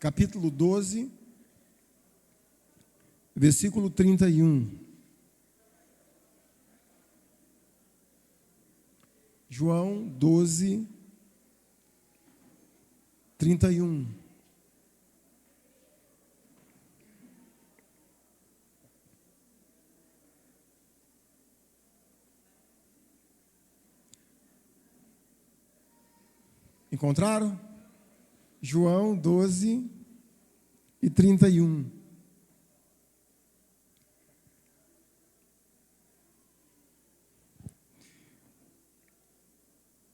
capítulo 12, versículo 31. João 12, 31. Encontraram? João 12 e 31.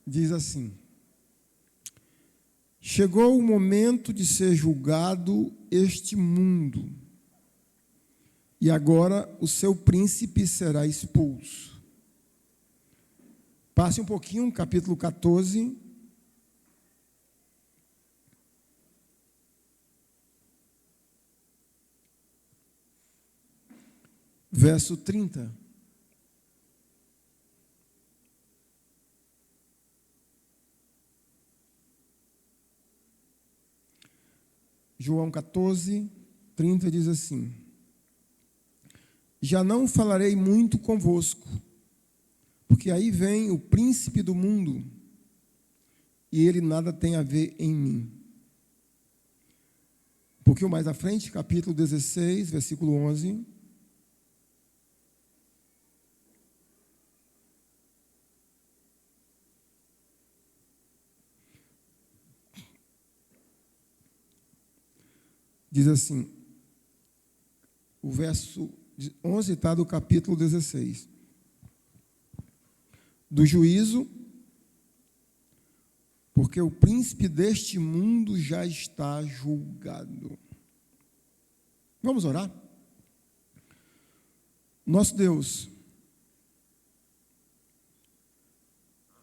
Diz assim: chegou o momento de ser julgado este mundo, e agora o seu príncipe será expulso. Passe um pouquinho, capítulo 14. Verso 30. João 14, 30 diz assim: já não falarei muito convosco, porque aí vem o príncipe do mundo, e ele nada tem a ver em mim. Um pouquinho mais à frente, capítulo 16, versículo 11. Diz assim, o verso 11 está do capítulo 16. Do juízo, porque o príncipe deste mundo já está julgado. Vamos orar? Nosso Deus,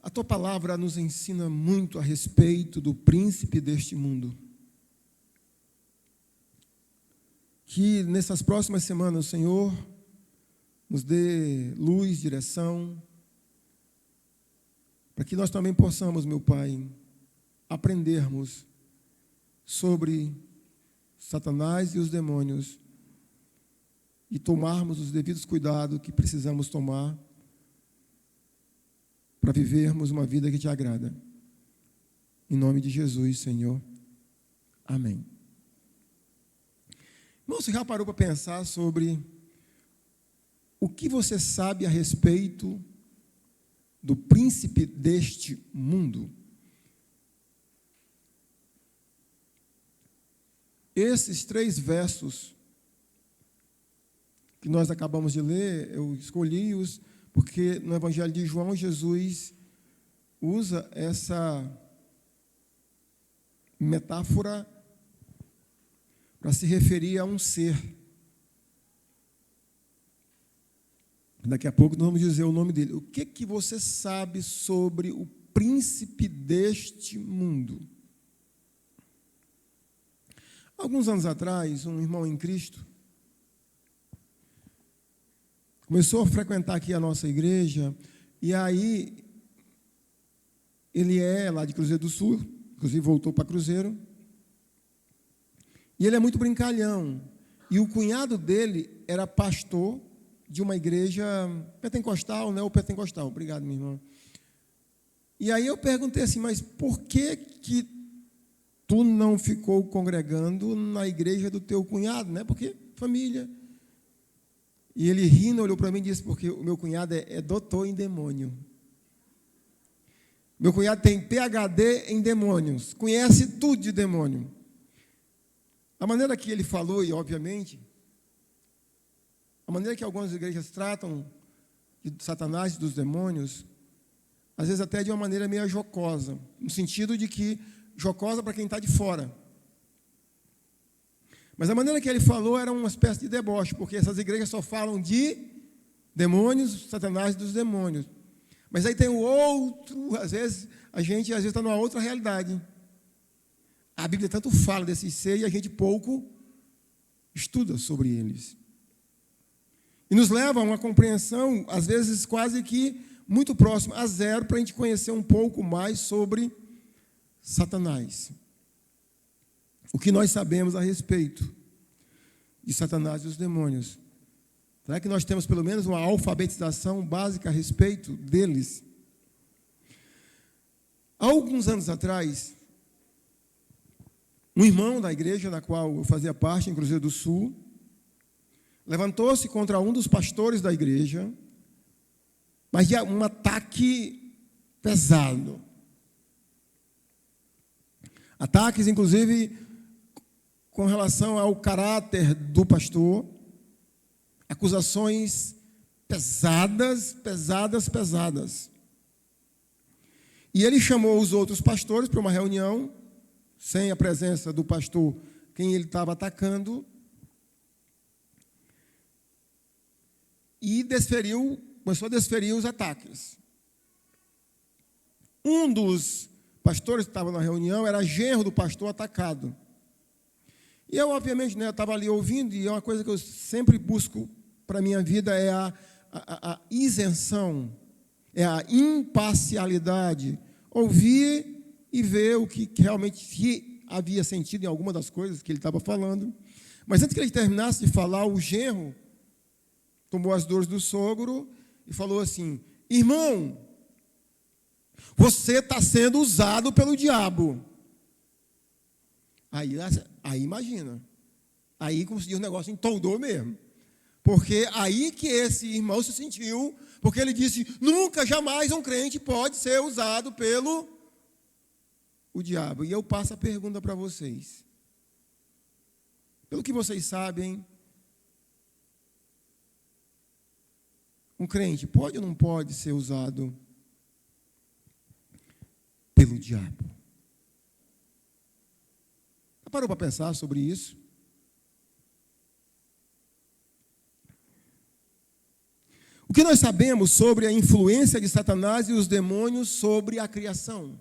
a tua palavra nos ensina muito a respeito do príncipe deste mundo. Que nessas próximas semanas o Senhor nos dê luz, direção, para que nós também possamos, meu Pai, aprendermos sobre Satanás e os demônios e tomarmos os devidos cuidados que precisamos tomar para vivermos uma vida que te agrada. Em nome de Jesus, Senhor. Amém. Irmão, você já parou para pensar sobre o que você sabe a respeito do príncipe deste mundo? Esses 3 versos que nós acabamos de ler, eu escolhi-os porque no Evangelho de João, Jesus usa essa metáfora para se referir a um ser. Daqui a pouco nós vamos dizer o nome dele. O que você sabe sobre o príncipe deste mundo? Alguns anos atrás, um irmão em Cristo começou a frequentar aqui a nossa igreja, e aí ele é lá de Cruzeiro do Sul, inclusive voltou para Cruzeiro. E ele é muito brincalhão. E o cunhado dele era pastor de uma igreja pentecostal, né? Ou pentecostal. Obrigado, minha irmã. E aí eu perguntei assim, mas por que tu não ficou congregando na igreja do teu cunhado, né? Porque família. E ele rindo olhou para mim e disse, porque o meu cunhado é doutor em demônio. Meu cunhado tem PhD em demônios, conhece tudo de demônio. A maneira que ele falou, e obviamente, a maneira que algumas igrejas tratam de Satanás e dos demônios, às vezes até de uma maneira meio jocosa, no sentido de que jocosa para quem está de fora. Mas a maneira que ele falou era uma espécie de deboche, porque essas igrejas só falam de demônios, Satanás e dos demônios. Mas aí tem o outro, às vezes, a gente está numa outra realidade. A Bíblia tanto fala desses seres e a gente pouco estuda sobre eles. E nos leva a uma compreensão, às vezes, quase que muito próxima a zero, para a gente conhecer um pouco mais sobre Satanás. O que nós sabemos a respeito de Satanás e os demônios? Será que nós temos pelo menos uma alfabetização básica a respeito deles? Há alguns anos atrás, um irmão da igreja na qual eu fazia parte, em Cruzeiro do Sul, levantou-se contra um dos pastores da igreja, mas de um ataque pesado. Ataques, inclusive, com relação ao caráter do pastor, acusações pesadas. E ele chamou os outros pastores para uma reunião, sem a presença do pastor quem ele estava atacando, e começou a desferir os ataques. Um dos pastores que estava na reunião era genro do pastor atacado. E eu, obviamente, estava ali ouvindo, e é uma coisa que eu sempre busco para a minha vida, é a isenção, é a imparcialidade. Ouvir e ver o que realmente havia sentido em alguma das coisas que ele estava falando. Mas antes que ele terminasse de falar, o genro tomou as dores do sogro e falou assim: irmão, você está sendo usado pelo diabo. Aí imagina. Aí, como se diz, o negócio entoldou mesmo. Porque aí que esse irmão se sentiu, porque ele disse: nunca, jamais um crente pode ser usado pelo o diabo. E eu passo a pergunta para vocês. Pelo que vocês sabem, um crente pode ou não pode ser usado pelo diabo? Já parou para pensar sobre isso? O que nós sabemos sobre a influência de Satanás e os demônios sobre a criação?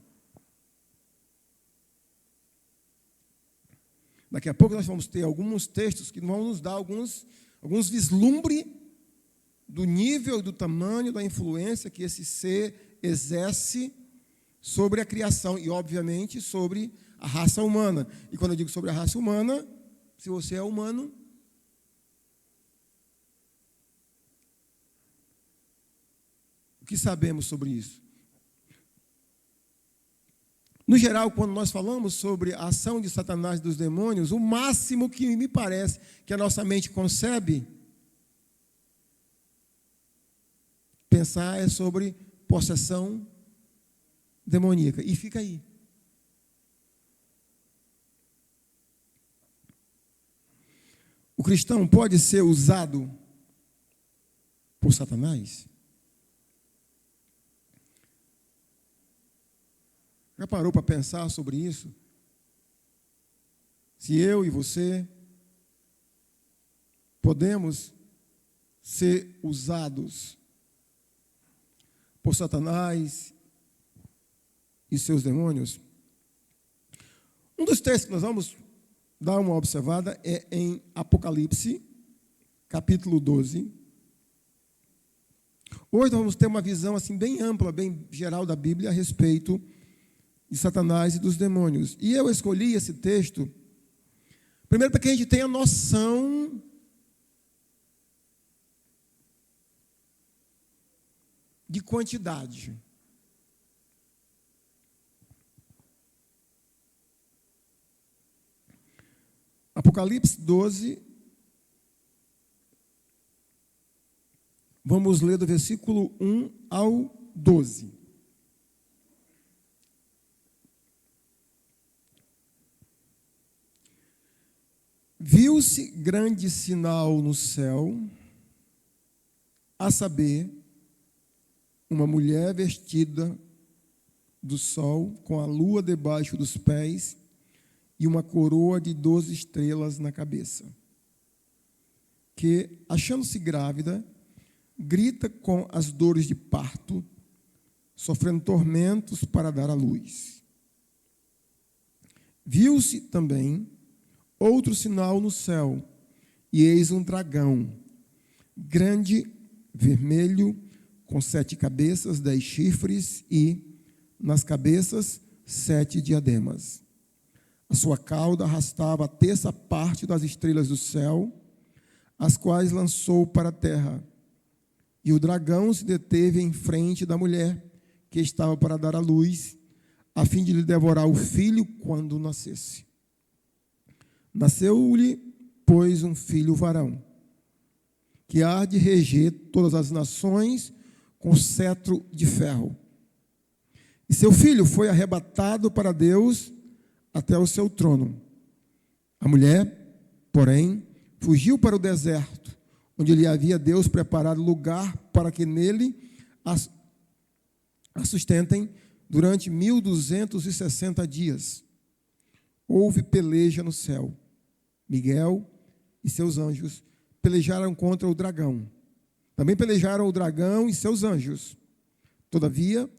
Daqui a pouco nós vamos ter alguns textos que vão nos dar alguns vislumbres do nível, do tamanho, da influência que esse ser exerce sobre a criação e, obviamente, sobre a raça humana. E quando eu digo sobre a raça humana, se você é humano, o que sabemos sobre isso? No geral, quando nós falamos sobre a ação de Satanás e dos demônios, o máximo que me parece que a nossa mente concebe pensar é sobre possessão demoníaca. E fica aí. O cristão pode ser usado por Satanás? Já parou para pensar sobre isso? Se eu e você podemos ser usados por Satanás e seus demônios? Um dos textos que nós vamos dar uma observada é em Apocalipse, capítulo 12. Hoje nós vamos ter uma visão assim bem ampla, bem geral da Bíblia a respeito de Satanás e dos demônios. E eu escolhi esse texto, primeiro para que a gente tenha noção de quantidade. Apocalipse 12, vamos ler do versículo 1 ao 12. Viu-se grande sinal no céu, a saber, uma mulher vestida do sol, com a lua debaixo dos pés e uma coroa de 12 estrelas na cabeça, que, achando-se grávida, grita com as dores de parto, sofrendo tormentos para dar à luz. Viu-se também outro sinal no céu, e eis um dragão, grande, vermelho, com 7 cabeças, 10 chifres, e nas cabeças 7 diademas. A sua cauda arrastava a terça parte das estrelas do céu, as quais lançou para a terra. E o dragão se deteve em frente da mulher, que estava para dar à luz, a fim de lhe devorar o filho quando nascesse. Nasceu-lhe, pois, um filho varão, que há de reger todas as nações com cetro de ferro. E seu filho foi arrebatado para Deus até o seu trono. A mulher, porém, fugiu para o deserto, onde lhe havia Deus preparado lugar para que nele a sustentem durante 1260 dias. Houve peleja no céu. Miguel e seus anjos pelejaram contra o dragão. Também pelejaram o dragão e seus anjos. Todavia,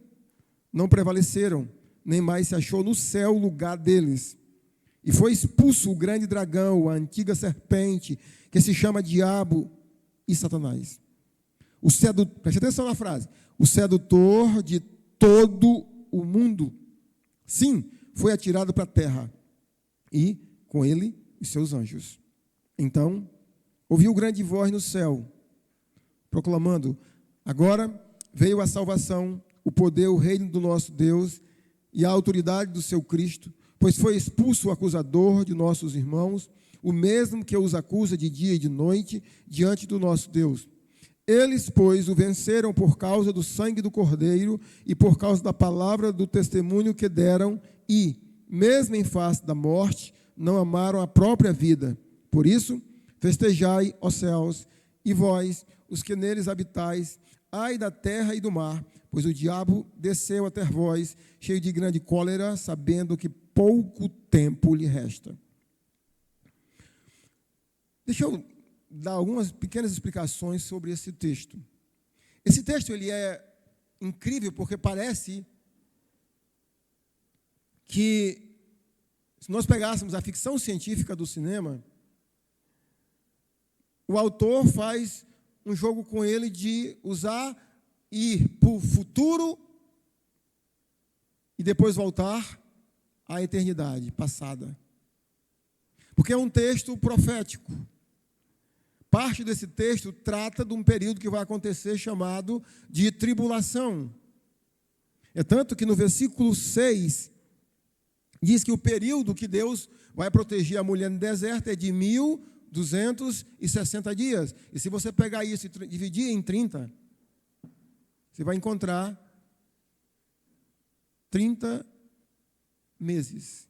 não prevaleceram, nem mais se achou no céu o lugar deles. E foi expulso o grande dragão, a antiga serpente, que se chama Diabo e Satanás. Preste atenção na frase. O sedutor de todo o mundo. Sim, foi atirado para a terra. E, com ele, os seus anjos. Então, ouviu grande voz no céu, proclamando: agora veio a salvação, o poder, o reino do nosso Deus e a autoridade do seu Cristo, pois foi expulso o acusador de nossos irmãos, o mesmo que os acusa de dia e de noite diante do nosso Deus. Eles, pois, o venceram por causa do sangue do Cordeiro e por causa da palavra do testemunho que deram e, mesmo em face da morte, não amaram a própria vida. Por isso, festejai, ó céus, e vós, os que neles habitais, ai da terra e do mar, pois o diabo desceu até vós, cheio de grande cólera, sabendo que pouco tempo lhe resta. Deixa eu dar algumas pequenas explicações sobre esse texto. Esse texto ele é incrível porque parece que, se nós pegássemos a ficção científica do cinema, o autor faz um jogo com ele de usar ir para o futuro e depois voltar à eternidade passada. Porque é um texto profético. Parte desse texto trata de um período que vai acontecer chamado de tribulação. É tanto que no versículo 6 diz que o período que Deus vai proteger a mulher no deserto é de 1260 dias. E se você pegar isso e dividir em 30, você vai encontrar 30 meses.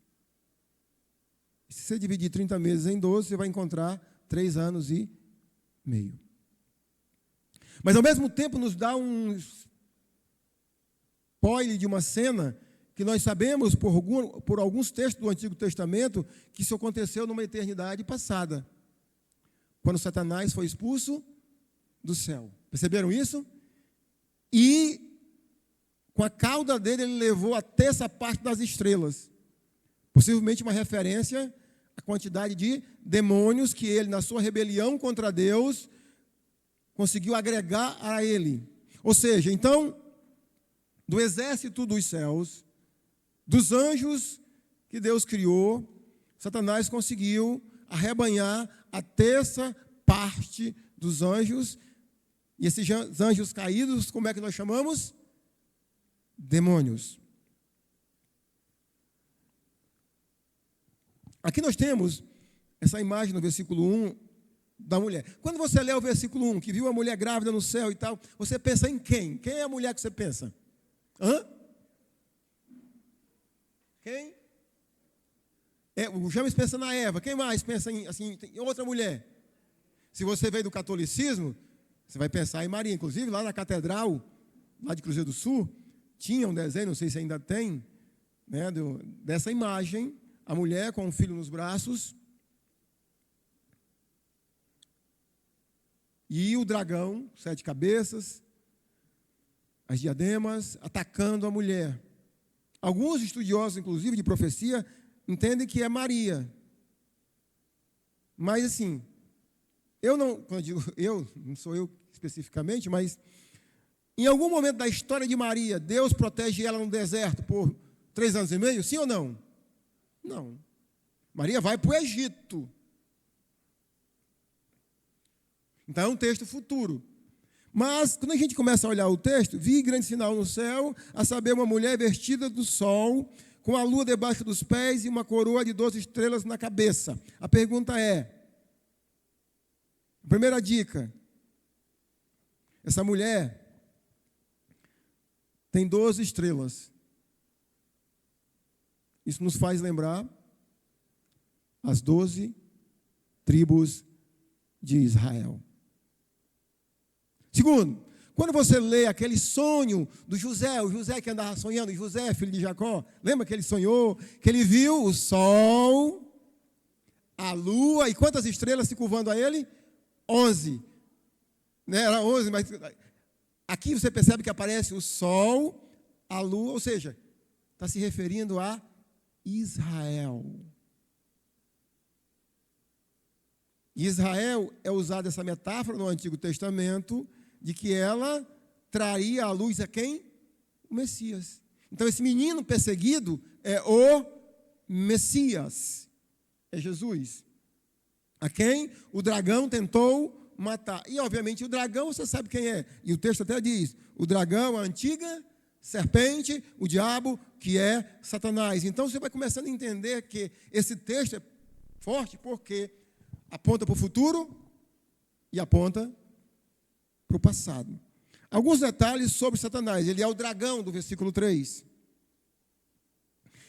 Se você dividir 30 meses em 12, você vai encontrar 3 anos e meio. Mas, ao mesmo tempo, nos dá um spoiler de uma cena que nós sabemos por alguns textos do Antigo Testamento que isso aconteceu numa eternidade passada, quando Satanás foi expulso do céu. Perceberam isso? E com a cauda dele ele levou a terça parte das estrelas. Possivelmente uma referência à quantidade de demônios que ele, na sua rebelião contra Deus, conseguiu agregar a ele. Ou seja, então, do exército dos céus, dos anjos que Deus criou, Satanás conseguiu arrebanhar a terça parte dos anjos. E esses anjos caídos, como é que nós chamamos? Demônios. Aqui nós temos essa imagem no versículo 1 da mulher. Quando você lê o versículo 1, que viu a mulher grávida no céu e tal, você pensa em quem? Quem é a mulher que você pensa? Hã? Quem? O James pensa na Eva. Quem mais pensa em outra mulher? Se você veio do catolicismo, você vai pensar em Maria. Inclusive, lá na catedral, lá de Cruzeiro do Sul, tinha um desenho, não sei se ainda tem, né, dessa imagem, a mulher com um filho nos braços e o dragão, 7 cabeças, as diademas, atacando a mulher. Alguns estudiosos, inclusive, de profecia, entendem que é Maria. Mas, assim, quando eu digo eu, não sou eu especificamente, mas em algum momento da história de Maria, Deus protege ela no deserto por 3 anos e meio, sim ou não? Não. Maria vai para o Egito. Então é um texto futuro. Mas, quando a gente começa a olhar o texto, vi grande sinal no céu, a saber, uma mulher vestida do sol, com a lua debaixo dos pés e uma coroa de 12 estrelas na cabeça. A pergunta é, primeira dica, essa mulher tem 12 estrelas. Isso nos faz lembrar as 12 tribos de Israel. Segundo, quando você lê aquele sonho do José, o José que andava sonhando, José, filho de Jacó, lembra que ele sonhou, que ele viu o sol, a lua, e quantas estrelas se curvando a ele? 11. Né? Era 11, mas aqui você percebe que aparece o sol, a lua, ou seja, está se referindo a Israel. Israel é usada essa metáfora no Antigo Testamento de que ela traria à luz a quem? O Messias. Então, esse menino perseguido é o Messias. É Jesus. A quem o dragão tentou matar. E, obviamente, o dragão, você sabe quem é. E o texto até diz, o dragão, a antiga serpente, o diabo, que é Satanás. Então, você vai começando a entender que esse texto é forte porque aponta para o futuro e aponta para o passado. Alguns detalhes sobre Satanás. Ele é o dragão do versículo 3.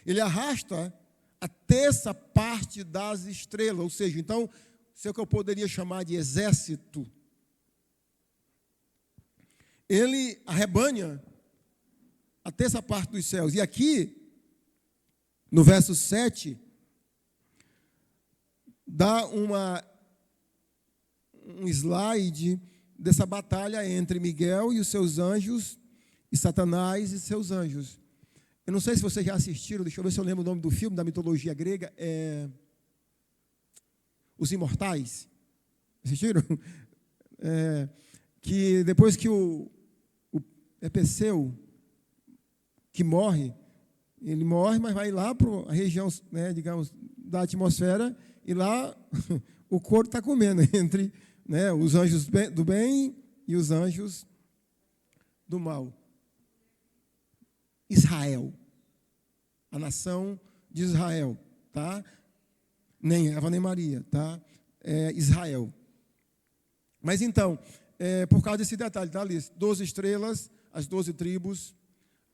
Ele arrasta a terça parte das estrelas, ou seja, então, isso é o que eu poderia chamar de exército. Ele arrebanha a terça parte dos céus. E aqui, no verso 7, dá um slide dessa batalha entre Miguel e os seus anjos e Satanás e seus anjos. Eu não sei se vocês já assistiram, deixa eu ver se eu lembro o nome do filme da mitologia grega, Os Imortais. Assistiram? Que depois que o Perseu, que morre, ele morre, mas vai lá para a região, né, digamos, da atmosfera, e lá o couro está comendo entre, né, os anjos do bem e os anjos do mal. Israel, a nação de Israel, tá? Nem Eva nem Maria, tá? Israel. Mas então, por causa desse detalhe, tá, Alice? 12 estrelas, as 12 tribos,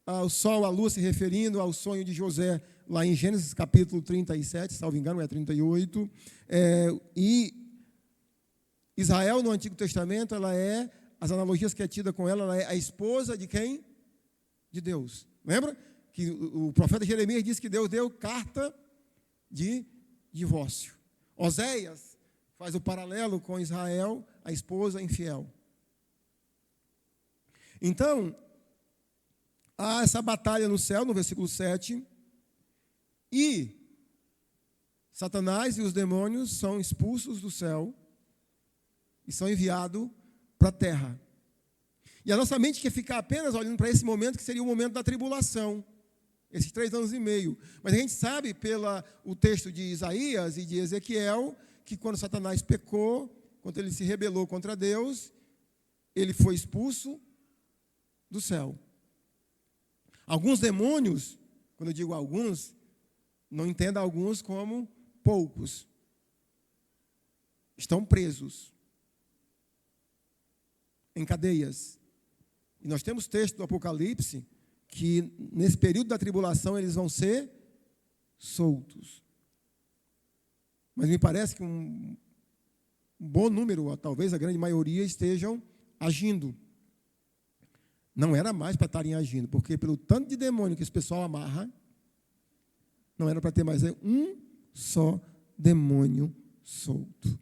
o sol, a lua, se referindo ao sonho de José, lá em Gênesis capítulo 37, salvo engano, é 38, e Israel, no Antigo Testamento, ela é, as analogias que é tida com ela é a esposa de quem? De Deus. Lembra? Que o profeta Jeremias disse que Deus deu carta de divórcio. Oséias faz o paralelo com Israel, a esposa infiel. Então, há essa batalha no céu, no versículo 7, e Satanás e os demônios são expulsos do céu e são enviados para a terra. E a nossa mente quer ficar apenas olhando para esse momento, que seria o momento da tribulação, esses 3 anos e meio. Mas a gente sabe, pelo texto de Isaías e de Ezequiel, que quando Satanás pecou, quando ele se rebelou contra Deus, ele foi expulso do céu. Alguns demônios, quando eu digo alguns, não entenda alguns como poucos, estão presos em cadeias. E nós temos texto do Apocalipse que nesse período da tribulação eles vão ser soltos. Mas me parece que um bom número, ou talvez a grande maioria, estejam agindo. Não era mais para estarem agindo, porque pelo tanto de demônio que esse pessoal amarra, não era para ter mais um só demônio solto.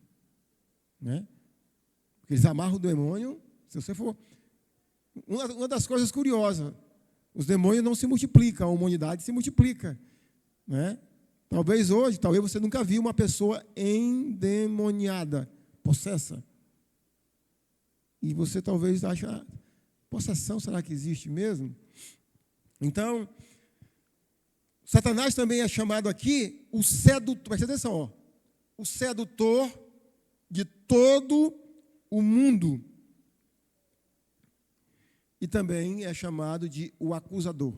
Né? Porque eles amarram o demônio, se você for... Uma das coisas curiosas, os demônios não se multiplicam, a humanidade se multiplica. Né? Talvez você nunca viu uma pessoa endemoniada, possessa. E você talvez ache, possessão, será que existe mesmo? Então, Satanás também é chamado aqui o sedutor, presta atenção, ó, o sedutor de todo o mundo. E também é chamado de o acusador.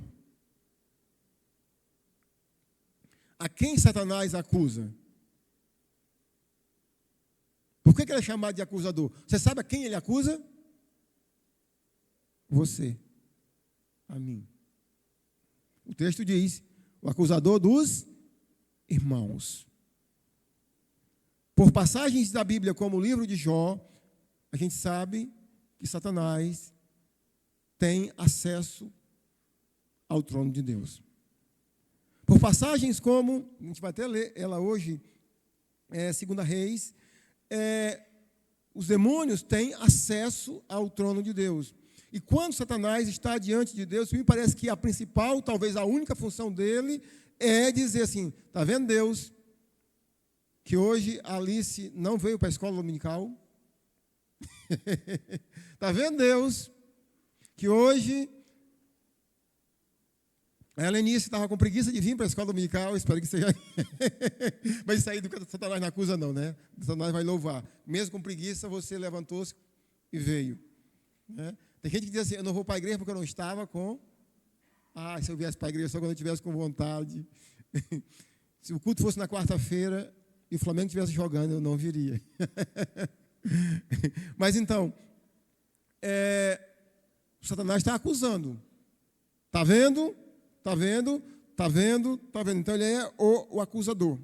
A quem Satanás acusa? Por que ele é chamado de acusador? Você sabe a quem ele acusa? Você, a mim. O texto diz, o acusador dos irmãos. Por passagens da Bíblia, como o livro de Jó, a gente sabe que Satanás tem acesso ao trono de Deus. Por passagens como, a gente vai até ler ela hoje, 2 Reis, os demônios têm acesso ao trono de Deus. E quando Satanás está diante de Deus, me parece que a principal, talvez a única função dele, é dizer assim, está vendo Deus, que hoje a Alice não veio para a escola dominical? Está vendo Deus, que hoje a Helenice estava com preguiça de vir para a escola dominical, espero que seja. Mas isso aí do Satanás não acusa não, né? Satanás vai louvar. Mesmo com preguiça, você levantou-se e veio. Né? Tem gente que diz assim, eu não vou para a igreja porque eu não estava com... se eu viesse para a igreja só quando eu estivesse com vontade. Se o culto fosse na quarta-feira e o Flamengo estivesse jogando, eu não viria. Mas então, o Satanás está acusando. Está vendo? Está vendo? Está vendo? Está vendo? Então ele é o acusador.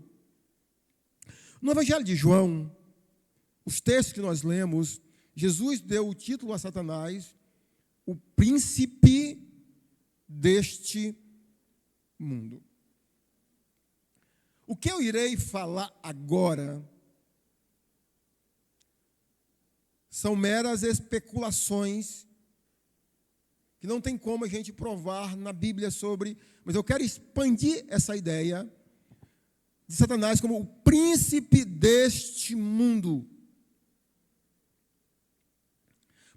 No Evangelho de João, os textos que nós lemos, Jesus deu o título a Satanás, o príncipe deste mundo. O que eu irei falar agora são meras especulações que não tem como a gente provar na Bíblia sobre, mas eu quero expandir essa ideia de Satanás como o príncipe deste mundo.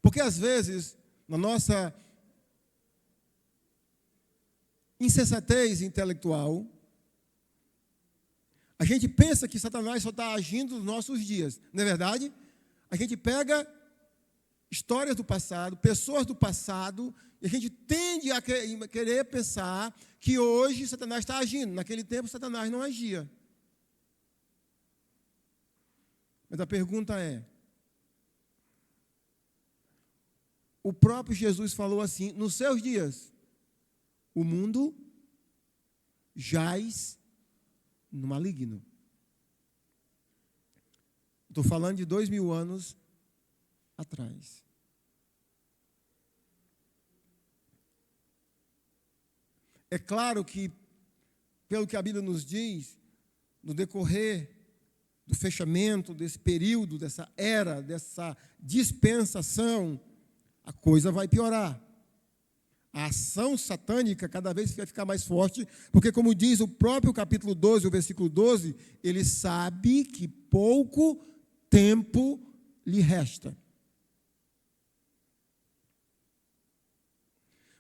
Porque às vezes, na nossa insensatez intelectual, a gente pensa que Satanás só está agindo nos nossos dias, não é verdade? A gente pega histórias do passado, pessoas do passado, e a gente tende a querer pensar que hoje Satanás está agindo. Naquele tempo, Satanás não agia. Mas a pergunta é, o próprio Jesus falou assim, nos seus dias, o mundo jaz no maligno. Estou falando de 2000 anos atrás. É claro que, pelo que a Bíblia nos diz, no decorrer do fechamento desse período, dessa era, dessa dispensação, a coisa vai piorar. A ação satânica cada vez vai ficar mais forte, porque, como diz o próprio capítulo 12, o versículo 12, ele sabe que pouco tempo lhe resta.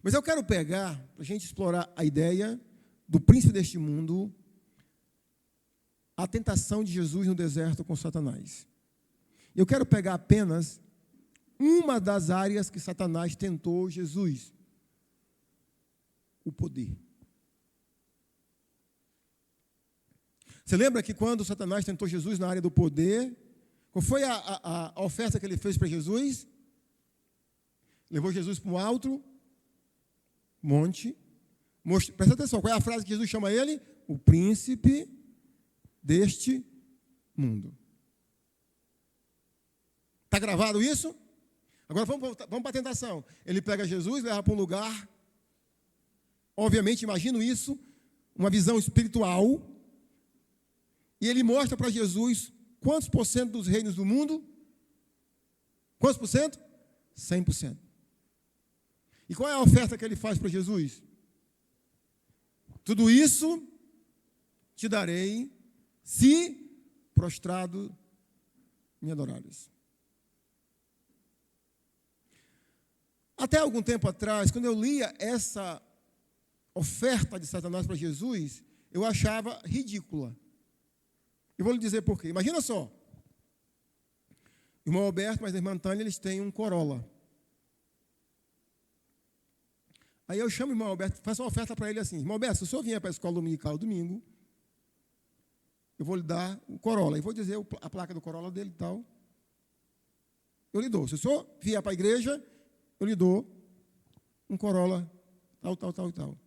Mas eu quero pegar, para a gente explorar a ideia do príncipe deste mundo, a tentação de Jesus no deserto com Satanás. Eu quero pegar apenas uma das áreas que Satanás tentou Jesus: o poder. Você lembra que quando Satanás tentou Jesus na área do poder, qual foi a oferta que ele fez para Jesus? Levou Jesus para um alto monte. Presta atenção, qual é a frase que Jesus chama ele? O príncipe deste mundo. Está gravado isso? Agora vamos para a tentação. Ele pega Jesus, leva para um lugar, obviamente, imagino isso, uma visão espiritual, e ele mostra para Jesus quantos por cento dos reinos do mundo? Quantos por cento? 100%. E qual é a oferta que ele faz para Jesus? Tudo isso te darei se prostrado me adorares. Até algum tempo atrás, quando eu lia essa oferta de Satanás para Jesus, eu achava ridícula. Eu vou lhe dizer por quê. Imagina só. O irmão Alberto, mas a irmã Tânia, eles têm um Corolla. Aí eu chamo o irmão Alberto, faço uma oferta para ele assim: irmão Alberto, se o senhor vier para a escola dominical domingo, eu vou lhe dar o Corolla. E vou dizer a placa do Corolla dele e tal. Eu lhe dou. Se o senhor vier para a igreja, eu lhe dou um Corolla, tal e tal.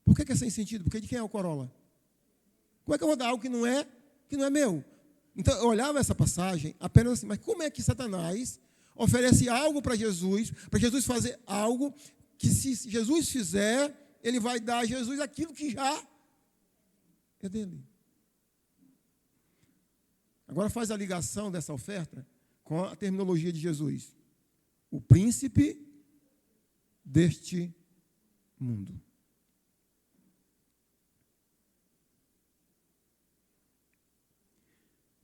Por que é sem sentido? Porque de quem é o Corolla? Como é que eu vou dar algo que não é meu? Então, eu olhava essa passagem apenas assim, mas como é que Satanás oferece algo para Jesus fazer algo que, se Jesus fizer, ele vai dar a Jesus aquilo que já é dele? Agora faz a ligação dessa oferta com a terminologia de Jesus. O príncipe deste mundo.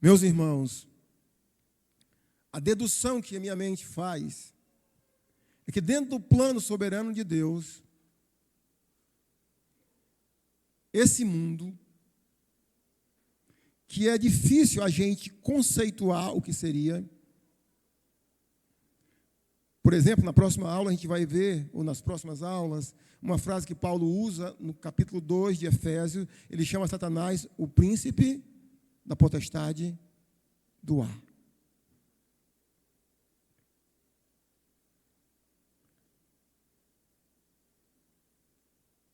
Meus irmãos, a dedução que a minha mente faz é que dentro do plano soberano de Deus, esse mundo, que é difícil a gente conceituar o que seria. Por exemplo, na próxima aula a gente vai ver, ou nas próximas aulas, uma frase que Paulo usa no capítulo 2 de Efésios. Ele chama Satanás o príncipe da potestade do ar.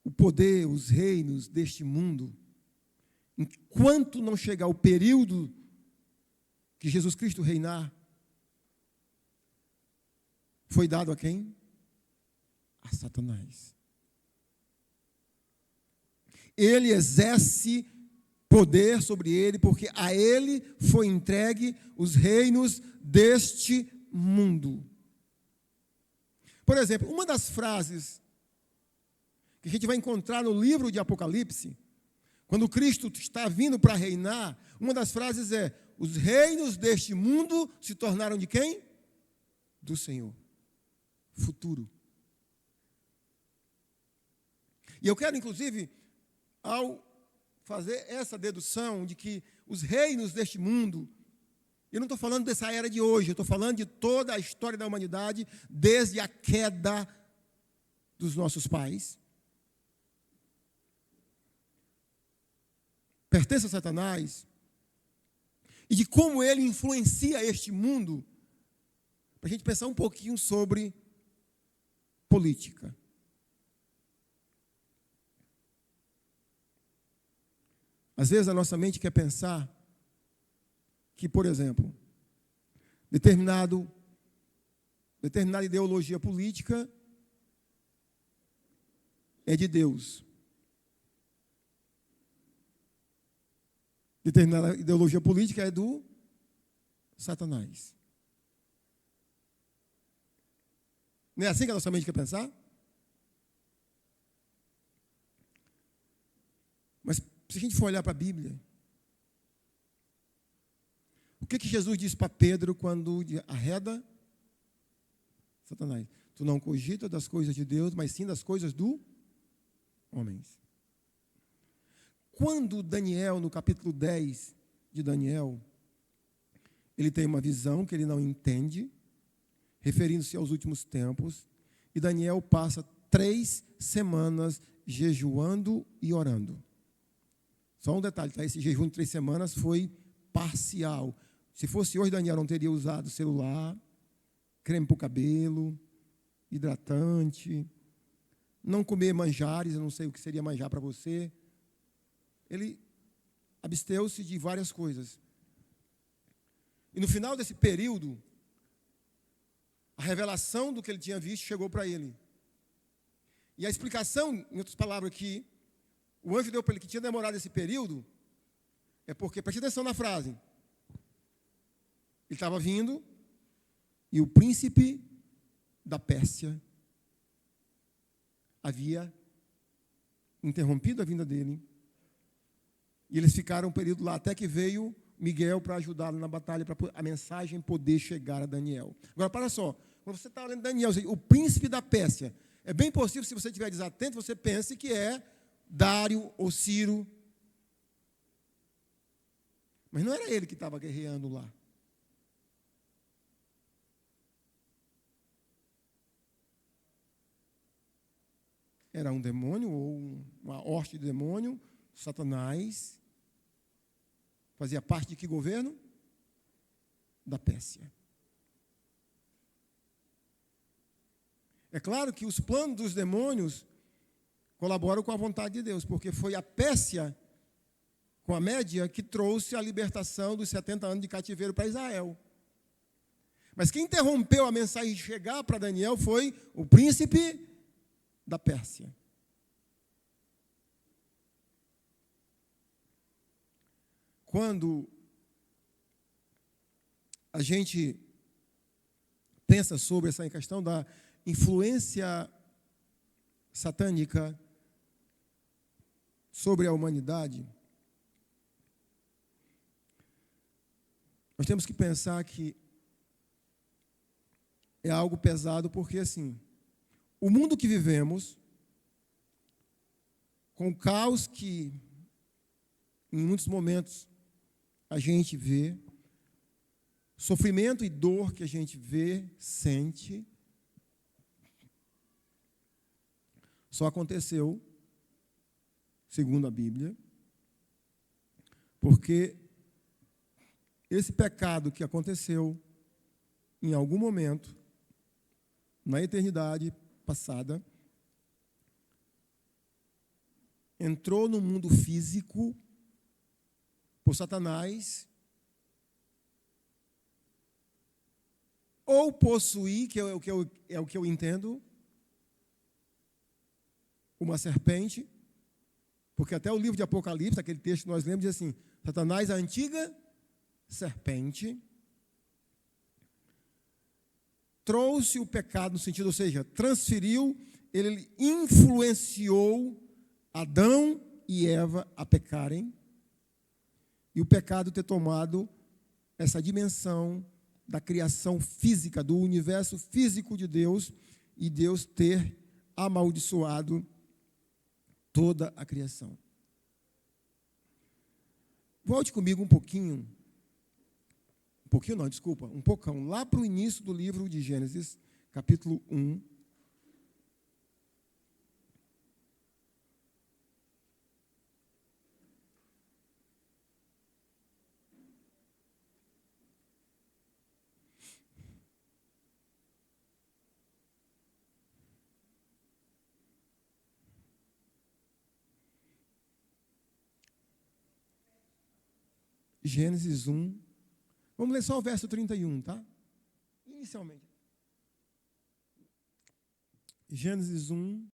O poder, os reinos deste mundo, enquanto não chegar o período que Jesus Cristo reinar, foi dado a quem? A Satanás. Ele exerce poder sobre ele, porque a ele foi entregue os reinos deste mundo. Por exemplo, uma das frases que a gente vai encontrar no livro de Apocalipse, quando Cristo está vindo para reinar, uma das frases é: os reinos deste mundo se tornaram de quem? Do Senhor. Futuro. E eu quero, inclusive, ao fazer essa dedução de que os reinos deste mundo, eu não estou falando dessa era de hoje, eu estou falando de toda a história da humanidade, desde a queda dos nossos pais, pertence a Satanás, e de como ele influencia este mundo, para a gente pensar um pouquinho sobre política. Às vezes a nossa mente quer pensar que, por exemplo, determinada ideologia política é de Deus. Determinada ideologia política é do Satanás. Não é assim que a nossa mente quer pensar? Mas se a gente for olhar para a Bíblia, o que Jesus disse para Pedro quando arreda Satanás? Tu não cogita das coisas de Deus, mas sim das coisas do homens. Quando Daniel, no capítulo 10 de Daniel, ele tem uma visão que ele não entende, referindo-se aos últimos tempos, e Daniel passa 3 semanas jejuando e orando. Só um detalhe, tá? Esse jejum de 3 semanas foi parcial. Se fosse hoje, Daniel não teria usado celular, creme para o cabelo, hidratante, não comer manjares, eu não sei o que seria manjar para você. Ele absteu-se de várias coisas. E no final desse período, a revelação do que ele tinha visto chegou para ele. E a explicação, em outras palavras, que o anjo deu para ele que tinha demorado esse período, é porque, preste atenção na frase, ele estava vindo e o príncipe da Pérsia havia interrompido a vinda dele. E eles ficaram um período lá, até que veio Miguel para ajudá-lo na batalha, para a mensagem poder chegar a Daniel. Agora, para só, quando você está lendo Daniel, o príncipe da Pérsia, É bem possível, se você estiver desatento, você pense que é Dário ou Ciro. Mas não era ele que estava guerreando lá. Era um demônio ou uma hoste de demônio, Satanás. Fazia parte de que governo? Da Pérsia. É claro que os planos dos demônios colaboram com a vontade de Deus, porque foi a Pérsia, com a Média, que trouxe a libertação dos 70 anos de cativeiro para Israel. Mas quem interrompeu a mensagem chegar para Daniel foi o príncipe da Pérsia. Quando a gente pensa sobre essa questão da influência satânica sobre a humanidade, nós temos que pensar que é algo pesado, porque, assim, o mundo que vivemos, com o caos que, em muitos momentos, a gente vê, sofrimento e dor que a gente vê, sente, só aconteceu, segundo a Bíblia, porque esse pecado que aconteceu em algum momento, na eternidade passada, entrou no mundo físico por Satanás, ou possuir, que é o que eu entendo, uma serpente, porque até o livro de Apocalipse, aquele texto que nós lemos, diz assim: Satanás, a antiga serpente, trouxe o pecado no sentido, ou seja, transferiu, ele influenciou Adão e Eva a pecarem, e o pecado ter tomado essa dimensão da criação física, do universo físico de Deus, e Deus ter amaldiçoado toda a criação. Volte comigo um pouquinho não, desculpa, um pocão, lá para o início do livro de Gênesis, capítulo 1. Gênesis 1. Vamos ler só o verso 31, tá? Inicialmente. Gênesis 1.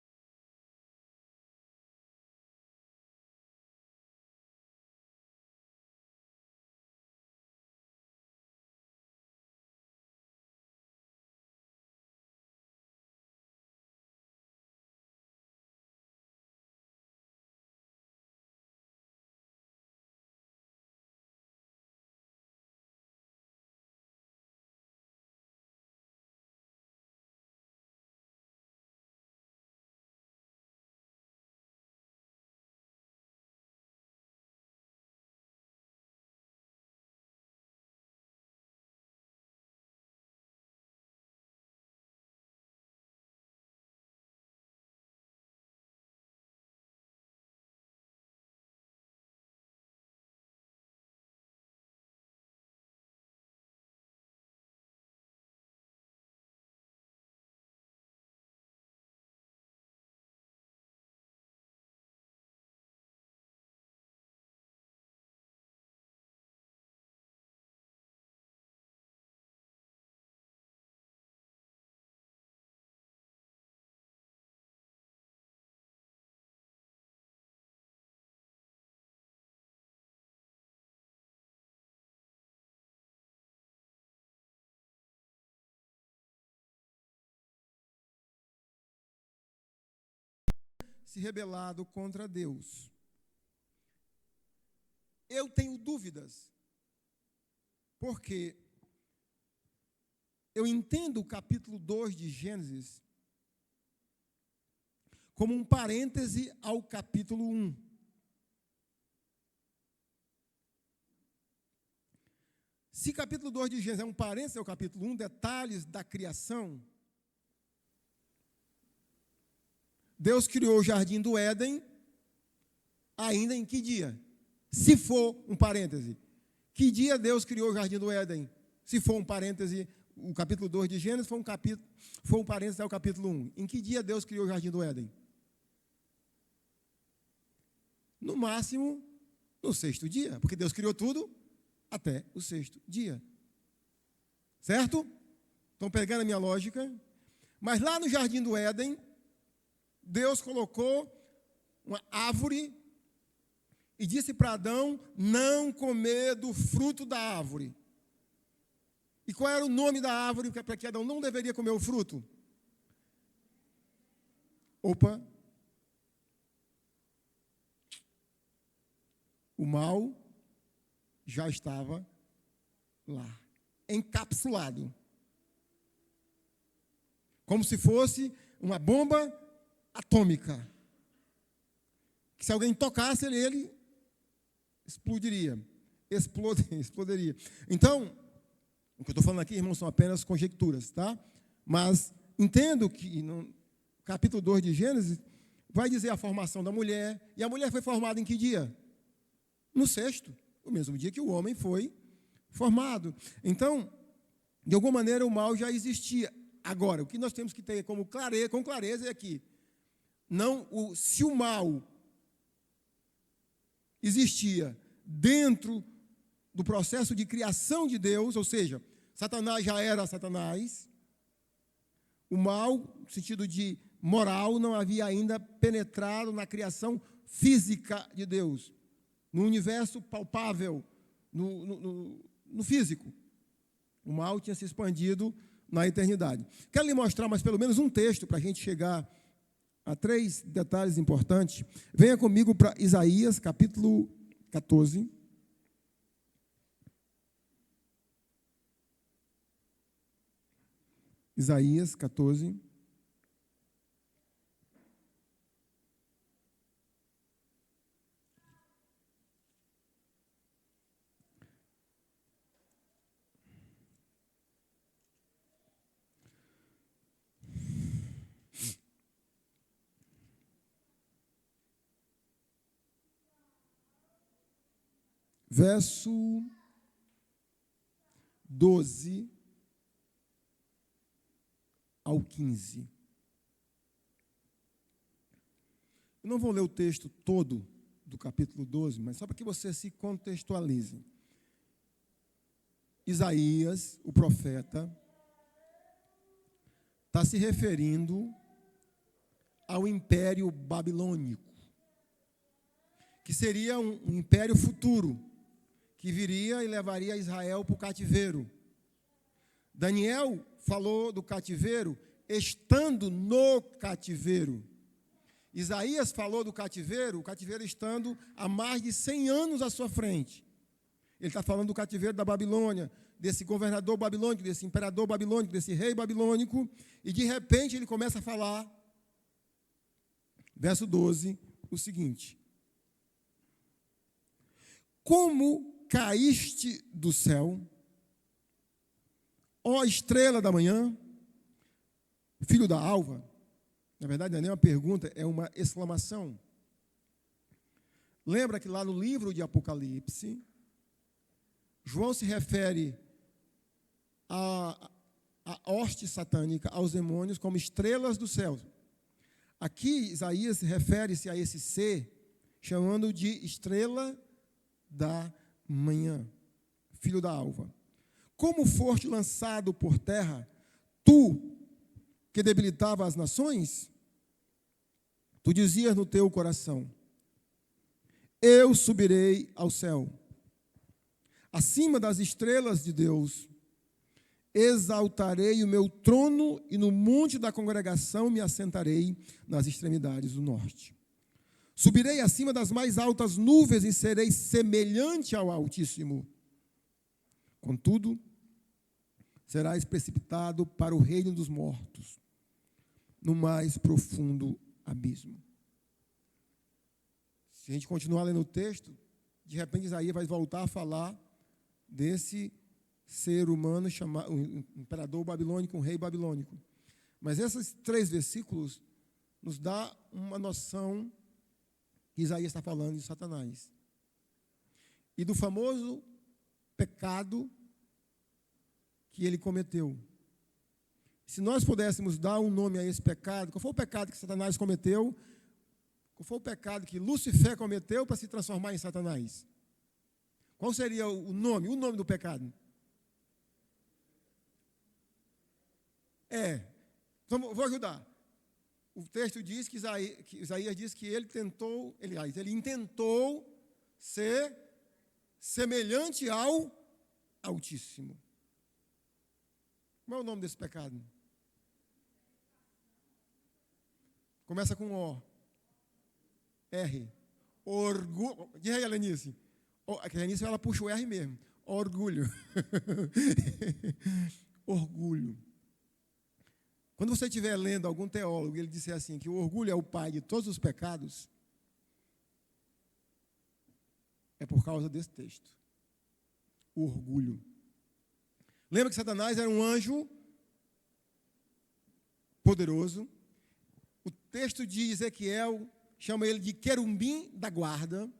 Se rebelado contra Deus. Eu tenho dúvidas, porque eu entendo o capítulo 2 de Gênesis como um parêntese ao capítulo 1. Se capítulo 2 de Gênesis é um parêntese ao capítulo 1, detalhes da criação, Deus criou o jardim do Éden ainda em que dia? Se for um parêntese. Que dia Deus criou o jardim do Éden? Se for um parêntese, o capítulo 2 de Gênesis foi um parêntese ao capítulo 1. Em que dia Deus criou o jardim do Éden? No máximo, no sexto dia, porque Deus criou tudo até o sexto dia. Certo? Estão pegando a minha lógica? Mas lá no jardim do Éden, Deus colocou uma árvore e disse para Adão não comer do fruto da árvore. E qual era o nome da árvore para que Adão não deveria comer o fruto? Opa! O mal já estava lá, encapsulado. Como se fosse uma bomba atômica. Que se alguém tocasse ele explodiria. Explodiria. Então, o que eu estou falando aqui, irmãos, são apenas conjecturas, tá? Mas entendo que no capítulo 2 de Gênesis vai dizer a formação da mulher. E a mulher foi formada em que dia? No sexto, o mesmo dia que o homem foi formado. Então, de alguma maneira, o mal já existia. Agora, o que nós temos que ter com clareza é que se o mal existia dentro do processo de criação de Deus, ou seja, Satanás já era Satanás, o mal, no sentido de moral, não havia ainda penetrado na criação física de Deus, no universo palpável, no físico. O mal tinha se expandido na eternidade. Quero lhe mostrar mais pelo menos um texto para a gente chegar a 3 detalhes importantes. Venha comigo para Isaías, capítulo 14. Isaías 14. Verso 12 ao 15. Eu não vou ler o texto todo do capítulo 12, mas só para que você se contextualize. Isaías, o profeta, está se referindo ao Império Babilônico, que seria um império futuro, que viria e levaria Israel para o cativeiro. Daniel falou do cativeiro estando no cativeiro. Isaías falou do cativeiro, o cativeiro estando há mais de 100 anos à sua frente. Ele está falando do cativeiro da Babilônia, desse governador babilônico, desse imperador babilônico, desse rei babilônico, e de repente ele começa a falar, verso 12, o seguinte: como caíste do céu, ó estrela da manhã, filho da alva. Na verdade, não é nem uma pergunta, é uma exclamação. Lembra que lá no livro de Apocalipse, João se refere à hoste satânica, aos demônios, como estrelas do céu. Aqui, Isaías refere-se a esse ser, chamando de estrela da manhã, filho da alva. Como foste lançado por terra, tu que debilitava as nações? Tu dizias no teu coração: eu subirei ao céu, acima das estrelas de Deus, exaltarei o meu trono e no monte da congregação me assentarei nas extremidades do norte. Subirei acima das mais altas nuvens e serei semelhante ao Altíssimo. Contudo, serás precipitado para o reino dos mortos, no mais profundo abismo. Se a gente continuar lendo o texto, de repente Isaías vai voltar a falar desse ser humano chamado um imperador babilônico, um rei babilônico. Mas esses 3 versículos nos dá uma noção que Isaías está falando de Satanás. E do famoso pecado que ele cometeu. Se nós pudéssemos dar um nome a esse pecado, qual foi o pecado que Satanás cometeu? Qual foi o pecado que Lúcifer cometeu para se transformar em Satanás? Qual seria o nome do pecado? Então, vou ajudar. O texto diz que Isaías diz que ele intentou ser semelhante ao Altíssimo. Qual é o nome desse pecado? Começa com O. R. Orgulho. Diz aí, Lenice. A Lenice, ela puxa o R mesmo. Orgulho. Orgulho. Quando você estiver lendo algum teólogo e ele disser assim, que o orgulho é o pai de todos os pecados, é por causa desse texto. O orgulho. Lembra que Satanás era um anjo poderoso. O texto de Ezequiel chama ele de querubim da guarda.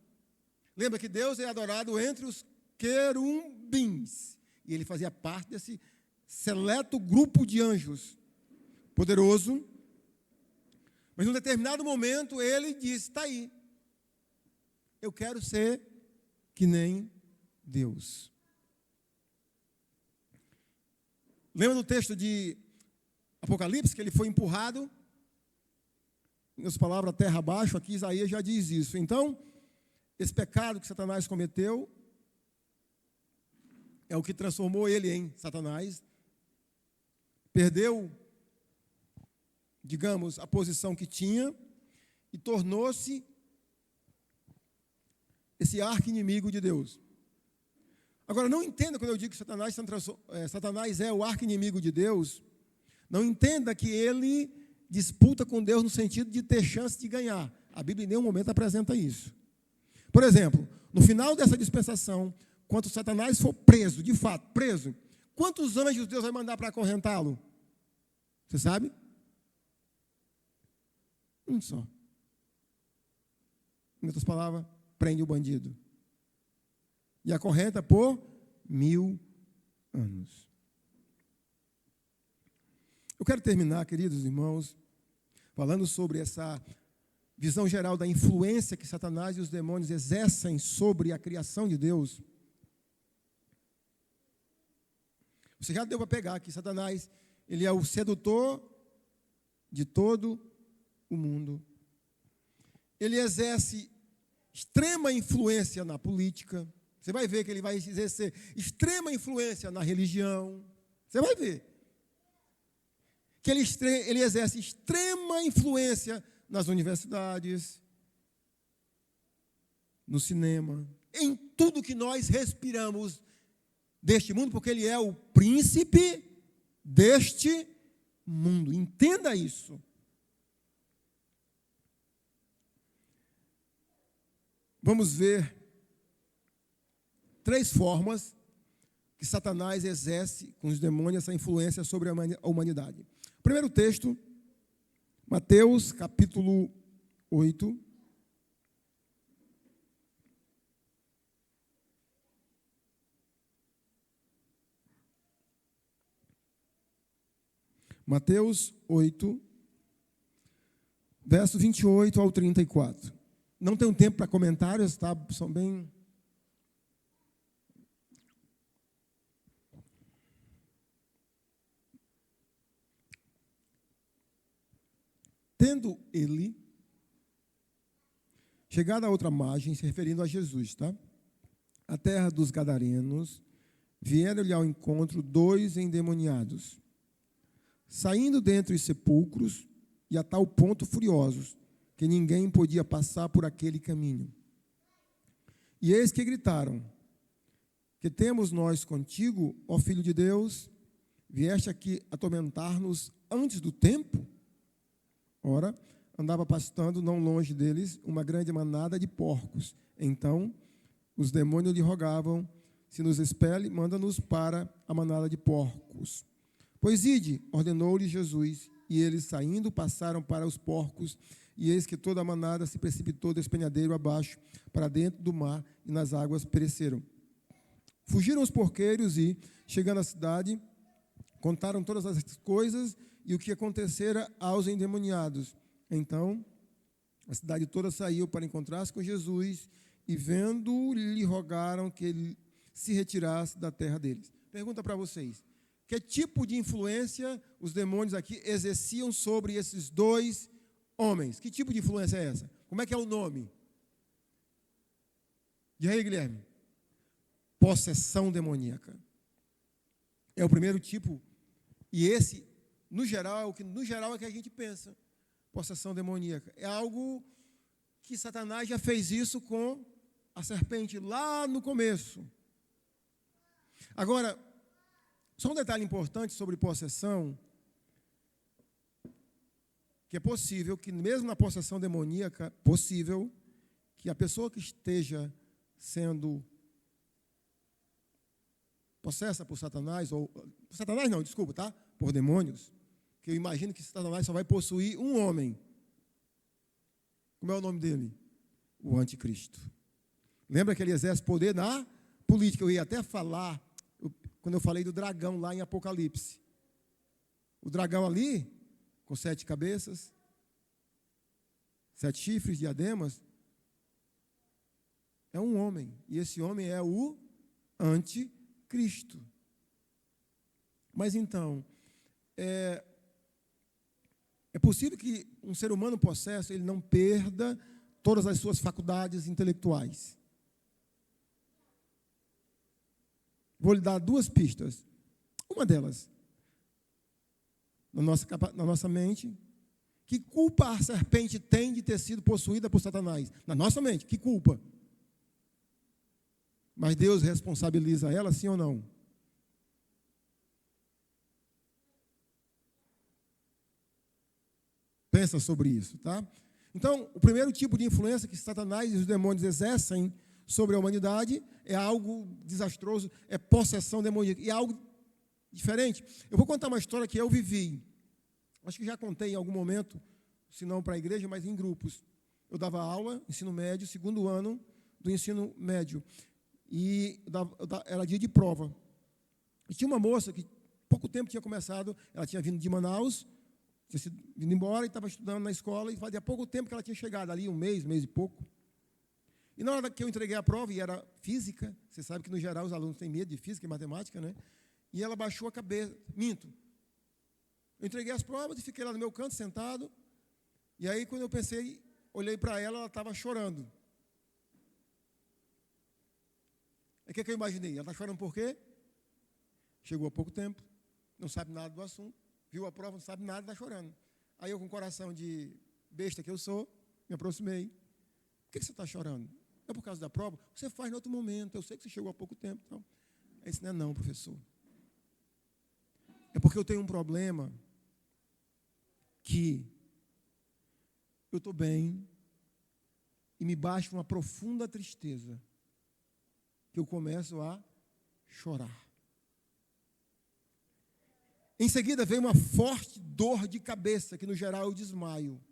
Lembra que Deus é adorado entre os querubins. E ele fazia parte desse seleto grupo de anjos poderoso. Mas, num determinado momento, ele disse, está aí. Eu quero ser que nem Deus. Lembra do texto de Apocalipse, que ele foi empurrado? Em outras palavras, terra abaixo, aqui Isaías já diz isso. Então, esse pecado que Satanás cometeu é o que transformou ele em Satanás. Perdeu, digamos, a posição que tinha e tornou-se esse arqui-inimigo de Deus. Agora, não entenda quando eu digo que Satanás é o arqui-inimigo de Deus, não entenda que ele disputa com Deus no sentido de ter chance de ganhar. A Bíblia em nenhum momento apresenta isso. Por exemplo, no final dessa dispensação, quando Satanás for preso, de fato, preso, quantos anjos Deus vai mandar para acorrentá-lo? Você sabe? Um só. Em outras palavras, prende o bandido. E acorrenta por 1000 anos. Eu quero terminar, queridos irmãos, falando sobre essa visão geral da influência que Satanás e os demônios exercem sobre a criação de Deus. Você já deu para pegar que Satanás, ele é o sedutor de todo o mundo. Ele exerce extrema influência na política. Você vai ver que ele vai exercer extrema influência na religião. Você vai ver. Que ele exerce extrema influência nas universidades, no cinema, em tudo que nós respiramos deste mundo, porque ele é o príncipe deste mundo. Entenda isso. Vamos ver 3 formas que Satanás exerce com os demônios essa influência sobre a humanidade. O primeiro texto, Mateus, capítulo 8. Mateus 8, verso 28 ao 34. Não tenho tempo para comentários, tá? São bem... Tendo ele chegado à outra margem, se referindo a Jesus, tá? A terra dos Gadarenos, vieram-lhe ao encontro 2 endemoniados, saindo dentre os sepulcros, e a tal ponto furiosos, que ninguém podia passar por aquele caminho. E eis que gritaram: que temos nós contigo, ó Filho de Deus? Vieste aqui atormentar-nos antes do tempo? Ora, andava pastando, não longe deles, uma grande manada de porcos. Então, os demônios lhe rogavam: se nos expele, manda-nos para a manada de porcos. Pois ide, ordenou-lhe Jesus, e eles, saindo, passaram para os porcos, e eis que toda a manada se precipitou do despenhadeiro abaixo, para dentro do mar, e nas águas pereceram. Fugiram os porqueiros e, chegando à cidade, contaram todas as coisas e o que acontecera aos endemoniados. Então, a cidade toda saiu para encontrar-se com Jesus, e vendo, lhe rogaram que ele se retirasse da terra deles. Pergunta para vocês: que tipo de influência os demônios aqui exerciam sobre esses dois homens? Que tipo de influência é essa? Como é que é o nome? Diz aí, Guilherme. Possessão demoníaca. É o primeiro tipo. E esse, no geral, é o que a gente pensa. Possessão demoníaca. É algo que Satanás já fez isso com a serpente lá no começo. Agora, só um detalhe importante sobre possessão, que é possível que, mesmo na possessão demoníaca, possível que a pessoa que esteja sendo possessa por Satanás, por demônios, que eu imagino que Satanás só vai possuir um homem. Como é o nome dele? O anticristo. Lembra que ele exerce poder na política? Eu ia até falar, quando eu falei do dragão lá em Apocalipse. O dragão ali, com 7 cabeças, 7 chifres, diademas, é um homem. E esse homem é o anticristo. Mas então, é possível que um ser humano possesso ele não perda todas as suas faculdades intelectuais. Vou lhe dar 2 pistas. Uma delas, na nossa mente, que culpa a serpente tem de ter sido possuída por Satanás? Na nossa mente, que culpa? Mas Deus responsabiliza ela, sim ou não? Pensa sobre isso, tá? Então, o primeiro tipo de influência que Satanás e os demônios exercem sobre a humanidade é algo desastroso, é possessão demoníaca, e é algo diferente. Eu vou contar uma história que eu vivi. Acho que já contei em algum momento, se não para a igreja, mas em grupos. Eu dava aula, ensino médio, 2º ano do ensino médio. E era dia de prova. E tinha uma moça que pouco tempo tinha começado, ela tinha vindo de Manaus, tinha vindo embora e estava estudando na escola, e fazia pouco tempo que ela tinha chegado, ali um mês e pouco. E na hora que eu entreguei a prova, e era física, você sabe que no geral os alunos têm medo de física e matemática, né? E ela baixou a cabeça, eu entreguei as provas e fiquei lá no meu canto, sentado, e aí quando eu pensei, olhei para ela, ela estava chorando. Aí o que eu imaginei? Ela está chorando por quê? Chegou há pouco tempo, não sabe nada do assunto, viu a prova, não sabe nada, está chorando. Aí eu, com o coração de besta que eu sou, me aproximei. Por que você está chorando? É por causa da prova? Você faz em outro momento, eu sei que você chegou há pouco tempo. Então. Aí disse, não, professor. É porque eu tenho um problema que eu estou bem e me baixa uma profunda tristeza, que eu começo a chorar. Em seguida veio uma forte dor de cabeça, que no geral eu desmaio.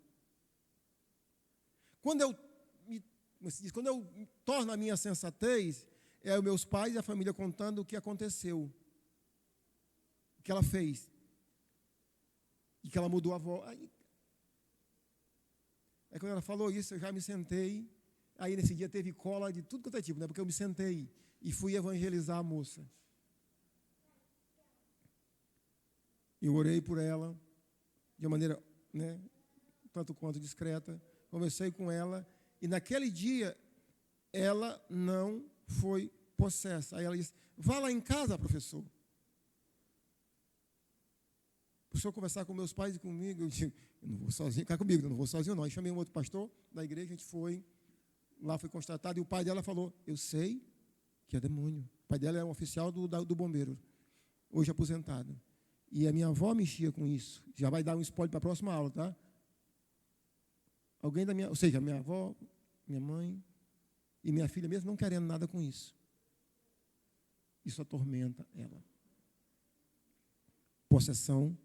Quando eu torno a minha sensatez, é os meus pais e a família contando o que aconteceu, o que ela fez, e que ela mudou a voz. Aí quando ela falou isso, eu já me sentei. Aí nesse dia teve cola de tudo quanto é tipo, né? Porque eu me sentei e fui evangelizar a moça. Eu orei por ela, de maneira, né, tanto quanto discreta, conversei com ela, e naquele dia, ela não foi possessa. Aí ela disse, vá lá em casa, professor. Para o senhor conversar com meus pais e comigo. Eu disse, eu não vou sozinho, fica comigo, eu não vou sozinho não. Aí chamei um outro pastor da igreja, a gente foi, lá foi constatado, e o pai dela falou, eu sei que é demônio. O pai dela é um oficial do bombeiro, hoje aposentado. E a minha avó mexia com isso. Já vai dar um spoiler para a próxima aula, tá? Alguém da minha, ou seja, minha avó, minha mãe e minha filha mesmo não querendo nada com isso. Isso atormenta ela. Possessão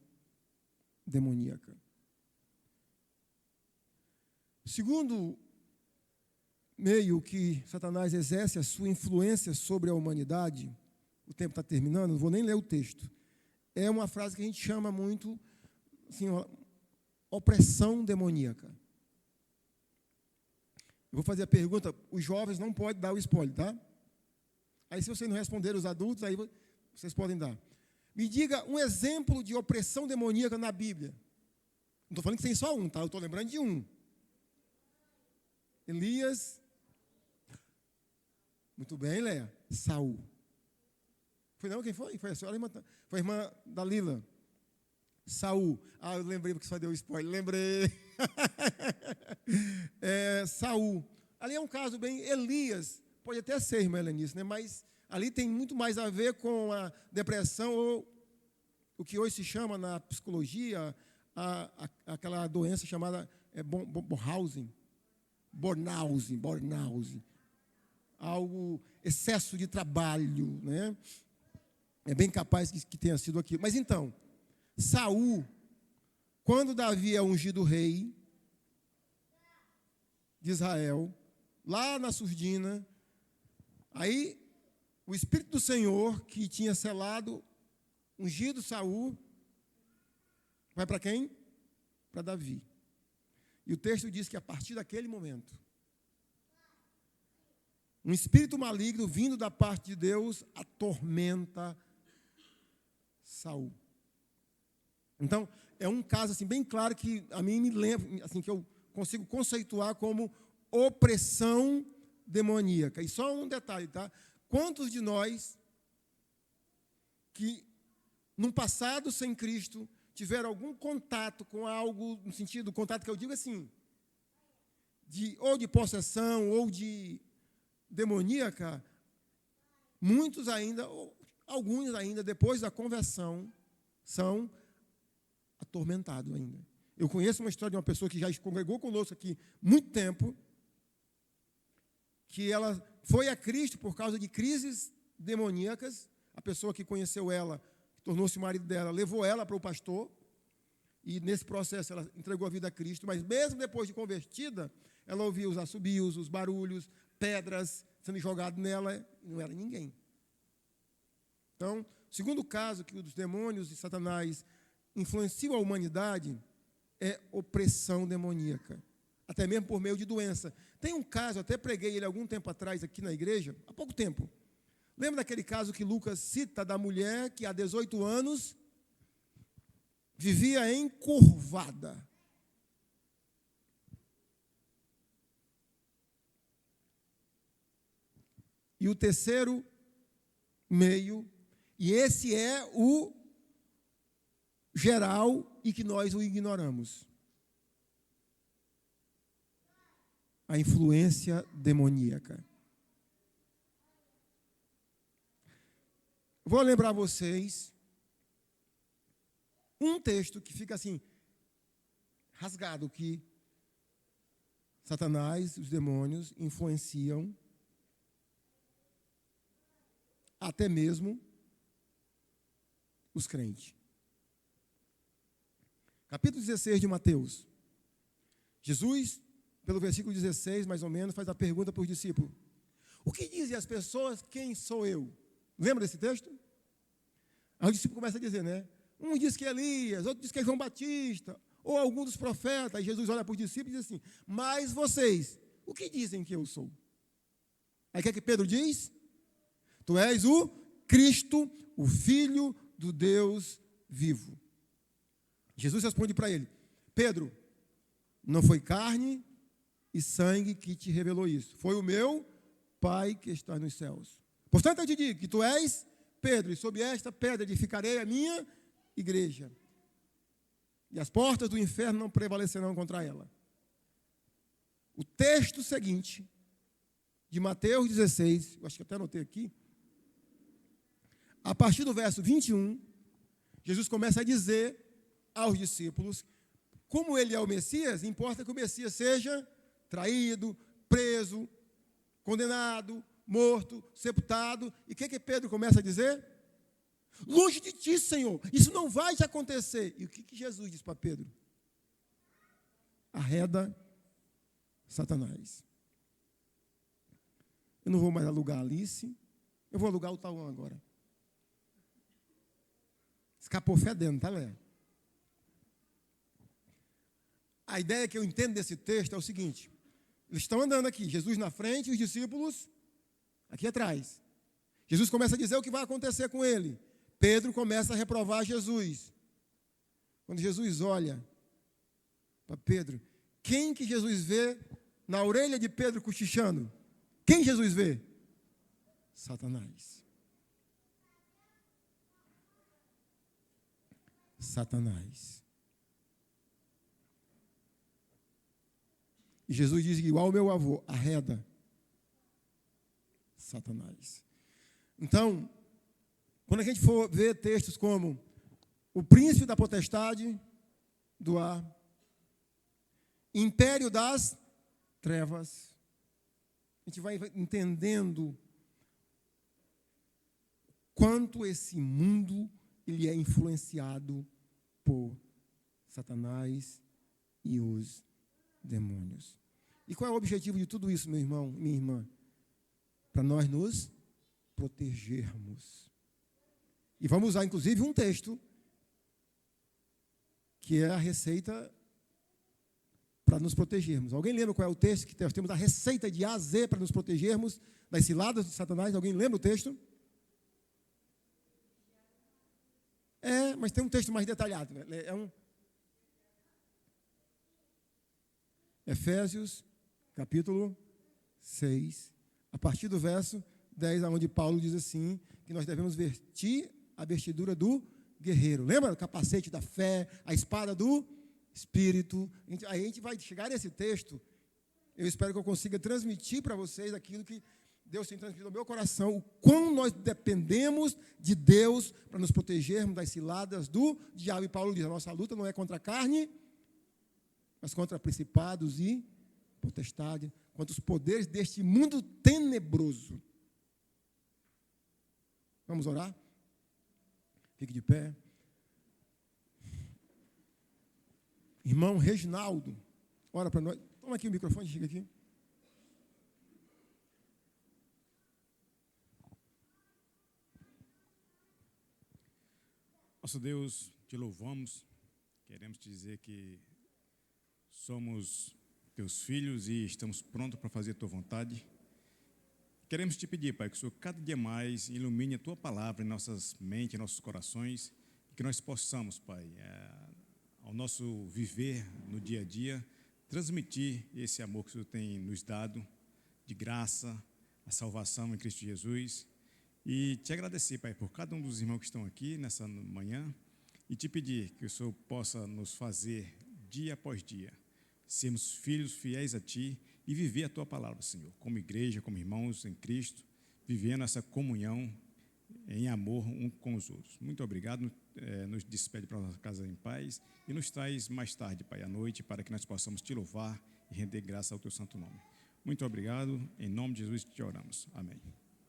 demoníaca. Segundo meio que Satanás exerce a sua influência sobre a humanidade, o tempo está terminando, não vou nem ler o texto. É uma frase que a gente chama muito, assim, opressão demoníaca. Eu vou fazer a pergunta, os jovens não podem dar o spoiler, tá? Aí, se vocês não responderem, os adultos, aí vocês podem dar. Me diga um exemplo de opressão demoníaca na Bíblia. Não estou falando que tem só um, tá? Eu estou lembrando de um. Elias. Muito bem, Léa. Saul. Foi não? Quem foi? Foi a senhora? Foi a irmã da Lila. Saul. Ah, eu lembrei porque só deu spoiler. Lembrei. Saul. Ali é um caso bem... Elias, pode até ser, irmã Helenice, né? Mas ali tem muito mais a ver com a depressão, ou o que hoje se chama na psicologia, aquela doença chamada burnout. Algo, excesso de trabalho, né? É bem capaz que tenha sido aquilo. Mas então, Saul, quando Davi é ungido rei de Israel, lá na surdina, aí o Espírito do Senhor, que tinha selado, ungido Saul, vai para quem? Para Davi. E o texto diz que a partir daquele momento, um espírito maligno vindo da parte de Deus atormenta Saul. Então, é um caso assim, bem claro que a mim me lembra, assim, que eu consigo conceituar como opressão demoníaca. E só um detalhe, tá? Quantos de nós que, num passado sem Cristo, tiveram algum contato com algo, no sentido, contato que eu digo assim, ou de possessão, ou de demoníaca, muitos ainda, ou alguns ainda, depois da conversão, são atormentados ainda. Eu conheço uma história de uma pessoa que já congregou conosco aqui muito tempo, que ela foi a Cristo por causa de crises demoníacas. A pessoa que conheceu ela, que tornou-se o marido dela, levou ela para o pastor, e nesse processo ela entregou a vida a Cristo, mas mesmo depois de convertida, ela ouvia os assobios, os barulhos, pedras sendo jogadas nela, e não era ninguém. Então, o segundo caso que os demônios e Satanás influenciam a humanidade é opressão demoníaca, até mesmo por meio de doença. Tem um caso, até preguei ele algum tempo atrás aqui na igreja, há pouco tempo. Lembra daquele caso que Lucas cita da mulher que há 18 anos vivia encurvada? E o terceiro meio, e esse é o geral e que nós o ignoramos. A influência demoníaca. Vou lembrar vocês um texto que fica assim, rasgado, que Satanás, os demônios, influenciam até mesmo os crentes. Capítulo 16 de Mateus. Jesus, pelo versículo 16, mais ou menos, faz a pergunta para os discípulos. O que dizem as pessoas, quem sou eu? Lembra desse texto? Aí o discípulo começa a dizer, né? Um diz que é Elias, outro diz que é João Batista, ou algum dos profetas. Aí Jesus olha para os discípulos e diz assim, mas vocês, o que dizem que eu sou? Aí o que é que Pedro diz? Tu és o Cristo, o Filho do Deus vivo. Jesus responde para ele, Pedro, não foi carne e sangue que te revelou isso, foi o meu Pai que está nos céus. Portanto, eu te digo que tu és Pedro, e sob esta pedra edificarei a minha igreja, e as portas do inferno não prevalecerão contra ela. O texto seguinte, de Mateus 16, eu acho que até anotei aqui, a partir do verso 21, Jesus começa a dizer aos discípulos como ele é o Messias, importa que o Messias seja traído, preso, condenado, morto, sepultado. E o que Pedro começa a dizer? Longe de ti, Senhor, isso não vai te acontecer. E o que Jesus diz para Pedro? Arreda Satanás. Eu não vou mais alugar a Alice, eu vou alugar o Tauan agora. Escapou fedendo, tá, Léo? A ideia que eu entendo desse texto é o seguinte: eles estão andando aqui, Jesus na frente e os discípulos aqui atrás. Jesus começa a dizer o que vai acontecer com ele. Pedro começa a reprovar Jesus. Quando Jesus olha para Pedro, quem que Jesus vê na orelha de Pedro cochichando? Quem Jesus vê? Satanás. Satanás. E Jesus diz igual ao meu avô, arreda Satanás. Então, quando a gente for ver textos como o príncipe da potestade do ar, império das trevas, a gente vai entendendo quanto esse mundo ele é influenciado por Satanás e os demônios. E qual é o objetivo de tudo isso, meu irmão, minha irmã? Para nós nos protegermos. E vamos usar, inclusive, um texto que é a receita para nos protegermos. Alguém lembra qual é o texto que nós temos a receita de A a Z para nos protegermos das ciladas de Satanás? Alguém lembra o texto? Mas tem um texto mais detalhado. Efésios, capítulo 6, a partir do verso 10, onde Paulo diz assim, que nós devemos vestir a vestidura do guerreiro. Lembra? O capacete da fé, a espada do Espírito. A gente vai chegar nesse texto, eu espero que eu consiga transmitir para vocês aquilo que Deus tem transmitido ao meu coração, o quão nós dependemos de Deus para nos protegermos das ciladas do diabo. E Paulo diz, a nossa luta não é contra a carne, mas contra principados e potestades, contra os poderes deste mundo tenebroso. Vamos orar? Fique de pé. Irmão Reginaldo, ora para nós. Toma aqui o microfone, chega aqui. Nosso Deus, te louvamos, queremos te dizer que somos teus filhos e estamos prontos para fazer a tua vontade. Queremos te pedir, Pai, que o Senhor cada dia mais ilumine a tua palavra em nossas mentes, em nossos corações, e que nós possamos, Pai, ao nosso viver no dia a dia, transmitir esse amor que o Senhor tem nos dado, de graça, a salvação em Cristo Jesus. E te agradecer, Pai, por cada um dos irmãos que estão aqui nessa manhã e te pedir que o Senhor possa nos fazer, dia após dia, sermos filhos fiéis a Ti e viver a Tua palavra, Senhor, como igreja, como irmãos em Cristo, vivendo essa comunhão em amor um com os outros. Muito obrigado, nos despede para a nossa casa em paz e nos traz mais tarde, Pai, à noite, para que nós possamos Te louvar e render graça ao Teu santo nome. Muito obrigado, em nome de Jesus te oramos. Amém.